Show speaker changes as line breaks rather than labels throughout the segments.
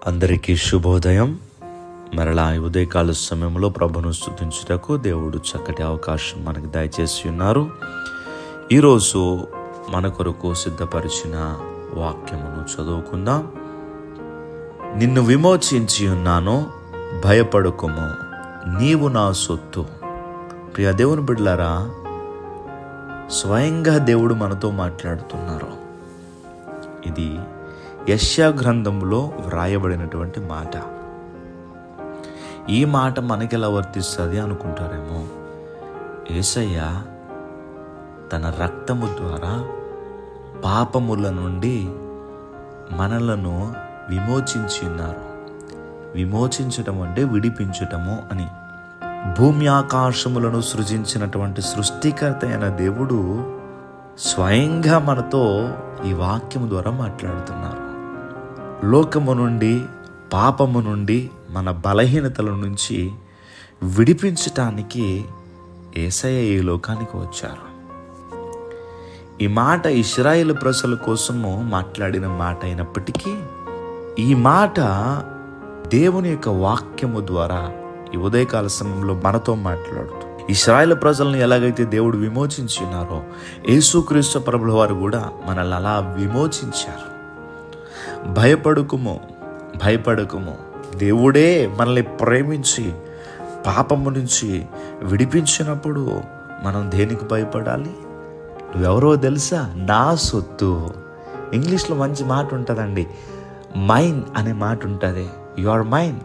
అందరికీ శుభోదయం. మరలా ఈ ఉదయకాల సమయంలో ప్రభును స్తుతించుటకు దేవుడు చక్కటి అవకాశం మనకు దయచేసి ఉన్నారు. ఈరోజు మన కొరకు సిద్ధపరిచిన వాక్యమును చదువుకుందాం. నిన్ను విమోచించి ఉన్నాను, భయపడకుము, నీవు నా సొత్తు. ప్రియ దేవుని బిడ్డలారా, స్వయంగా దేవుడు మనతో మాట్లాడుతున్నారు. ఇది యెషయా గ్రంథంలో వ్రాయబడినటువంటి మాట. ఈ మాట మనకెలా వర్తిస్తుంది అనుకుంటారేమో. యేసయ్య తన రక్తము ద్వారా పాపముల నుండి మనలను విమోచించి ఉన్నారు. విమోచించటం అంటే విడిపించటము అని. భూమి ఆకాశములను సృజించినటువంటి సృష్టికర్త అయిన దేవుడు స్వయంగా మనతో ఈ వాక్యము ద్వారా మాట్లాడుతున్నారు. లోకము నుండి, పాపము నుండి, మన బలహీనతల నుంచి విడిపించటానికి యేసయ్య ఈ లోకానికి వచ్చారు. ఈ మాట ఇశ్రాయేలు ప్రజల కోసము మాట్లాడిన మాట అయినప్పటికీ ఈ మాట దేవుని యొక్క వాక్యము ద్వారా ఈ ఉదయకాల సమయంలో మనతో మాట్లాడుతూ ఇశ్రాయేలు ప్రజలను ఎలాగైతే దేవుడు విమోచించి ఉన్నారో, యేసుక్రీస్తు ప్రభుల వారు కూడా మనల్ని అలా విమోచించారు. భయపడకుము, దేవుడే మనల్ని ప్రేమించి పాపము నుంచి విడిపించినప్పుడు మనం దేనికి భయపడాలి? నువ్వెవరో తెలుసా? నా సొత్తు. ఇంగ్లీష్లో మంచి మాట ఉంటుందండి, మైన్ అనే మాట ఉంటుంది. యు ఆర్ మైన్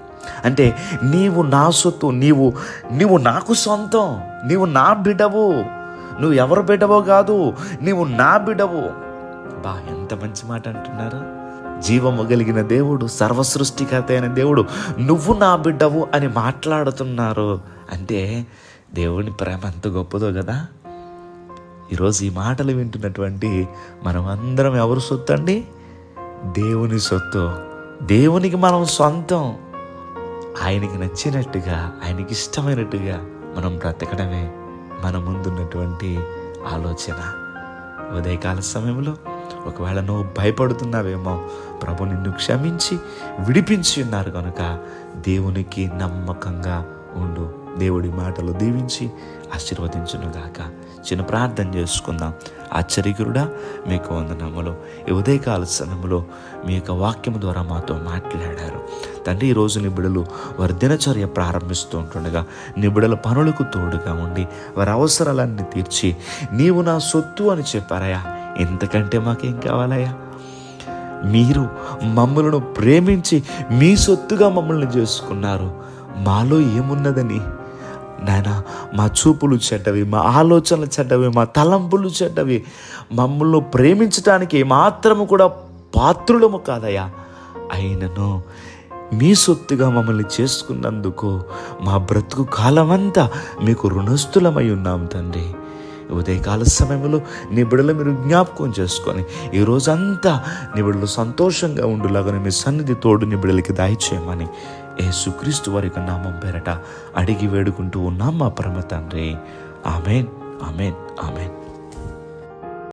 అంటే నీవు నా సొత్తు, నీవు నాకు సొంతం, నీవు నా బిడ్డవు. నువ్వు ఎవరు బిడ్డవో కాదు, నీవు నా బిడ్డవు. ఎంత మంచి మాట అంటున్నారా? జీవము కలిగిన దేవుడు, సర్వసృష్టికర్త అయిన దేవుడు నువ్వు నా బిడ్డవు అని మాట్లాడుతున్నారు. అంటే దేవుని ప్రేమ ఎంత గొప్పదో కదా. ఈరోజు ఈ మాటలు వింటున్నటువంటి మనం అందరం ఎవరు సొత్తు అండి? దేవుని సొత్తు. దేవునికి మనం సొంతం. ఆయనకి నచ్చినట్టుగా, ఆయనకి ఇష్టమైనట్టుగా మనం బ్రతకడమే మన ముందున్నటువంటి ఆలోచన. ఉదయకాల సమయంలో ఒకవేళ నువ్వు భయపడుతున్నావేమో, ప్రభు నిన్ను క్షమించి విడిపించి ఉన్నారు కనుక దేవునికి నమ్మకంగా ఉండు. దేవుడి మాటలు దీవించి ఆశీర్వదించునుగాక. చిన్న ప్రార్థన చేసుకుందాం. ఆశ్చర్యకరుడా, మీకు వందనములు. ఈ ఉదయకాల సమయంలో మీ యొక్క వాక్యం ద్వారా మాతో మాట్లాడారు తండ్రి. ఈరోజు నీ బిడ్డలు వారి దినచర్య ప్రారంభిస్తూ ఉంటుండగా నీ బిడ్డల పనులకు తోడుగా ఉండి వారి అవసరాలన్నీ తీర్చి నీవు నా సొత్తు అని చెప్పారయ్యా. ఇంతకంటే మాకేం కావాలయ్యా? మీరు మమ్మల్ని ప్రేమించి మీ సొత్తుగా మమ్మల్ని చేసుకున్నారు. మాలో ఏమున్నదని నాయన? మా చూపులు చెడ్డవి, మా ఆలోచనలు చెడ్డవి, మా తలంపులు చెడ్డవి. మమ్మల్ని ప్రేమించడానికి ఏమాత్రము కూడా పాత్రులము కాదయ్యా. అయినను మీ సొత్తుగా మమ్మల్ని చేసుకున్నందుకు మా బ్రతుకు కాలమంతా మీకు రుణస్థులమై ఉన్నాం తండ్రి. ఉదయకాల సమయంలో నీ బిడ్డలు మీరు జ్ఞాపకం చేసుకొని ఈ రోజంతా నీ బిడ్డలు సంతోషంగా ఉండులాగా మీ సన్నిధి తోడు నీ బిడ్డలకి దయచేయమని యేసుక్రీస్తు వారి యొక్క నామం పేరట అడిగి వేడుకుంటూ ఉన్నాం మా పరమ తండ్రి. ఆమేన్, ఆమేన్, ఆమేన్.